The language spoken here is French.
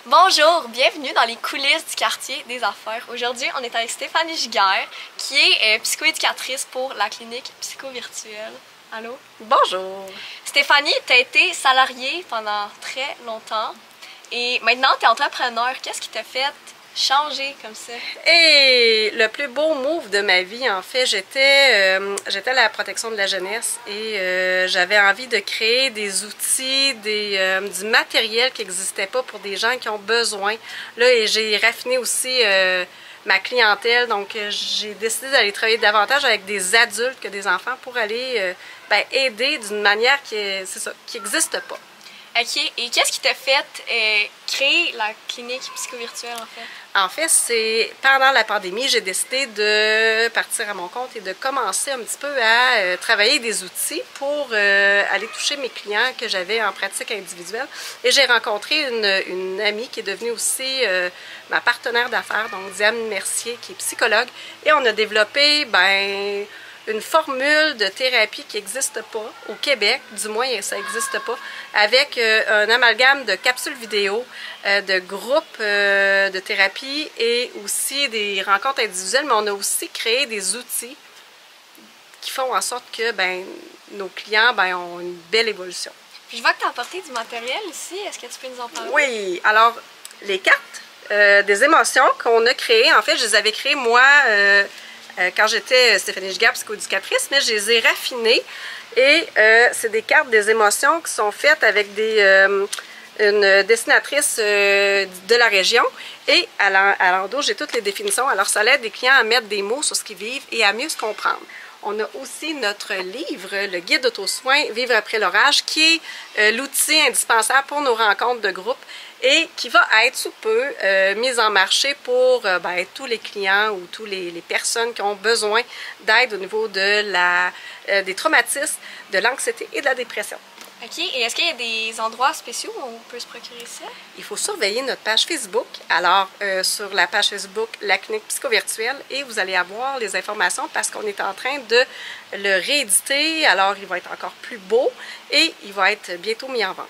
Bonjour, bienvenue dans les coulisses du quartier des affaires. Aujourd'hui, on est avec Stéphanie Giguère, qui est psychoéducatrice pour la clinique psychovirtuelle. Allô? Bonjour! Stéphanie, tu as été salariée pendant très longtemps et maintenant tu es entrepreneur. Qu'est-ce qui t'a fait changer comme ça? Et le plus beau move de ma vie, en fait, j'étais à la protection de la jeunesse et j'avais envie de créer des outils, du matériel qui n'existait pas pour des gens qui ont besoin. Là, et j'ai raffiné aussi ma clientèle, donc j'ai décidé d'aller travailler davantage avec des adultes que des enfants pour aller aider d'une manière qui n'existe pas. OK. Et qu'est-ce qui t'a fait créer la clinique psychovirtuelle, en fait? En fait, c'est pendant la pandémie, j'ai décidé de partir à mon compte et de commencer un petit peu à travailler des outils pour aller toucher mes clients que j'avais en pratique individuelle. Et j'ai rencontré une amie qui est devenue aussi ma partenaire d'affaires, donc Diane Mercier, qui est psychologue. Et on a développé, une formule de thérapie qui n'existe pas au Québec, du moins ça n'existe pas, avec un amalgame de capsules vidéo, de groupes de thérapie et aussi des rencontres individuelles, mais on a aussi créé des outils qui font en sorte que nos clients ont une belle évolution. Puis je vois que tu as apporté du matériel ici, est-ce que tu peux nous en parler? Oui, alors les cartes des émotions qu'on a créées, en fait je les avais créées moi quand j'étais Stéphanie Giguère, psychoéducatrice, mais je les ai raffinées et c'est des cartes des émotions qui sont faites avec une dessinatrice de la région et à l'endos, j'ai toutes les définitions. Alors ça aide les clients à mettre des mots sur ce qu'ils vivent et à mieux se comprendre. On a aussi notre livre, le guide d'auto-soin Vivre après l'orage, qui est l'outil indispensable pour nos rencontres de groupe et qui va être sous peu mis en marché pour tous les clients ou toutes les personnes qui ont besoin d'aide au niveau de des traumatismes, de l'anxiété et de la dépression. OK. Et est-ce qu'il y a des endroits spéciaux où on peut se procurer ça? Il faut surveiller notre page Facebook. Alors, sur la page Facebook, la clinique psychovirtuelle, et vous allez avoir les informations parce qu'on est en train de le rééditer. Alors, il va être encore plus beau et il va être bientôt mis en vente.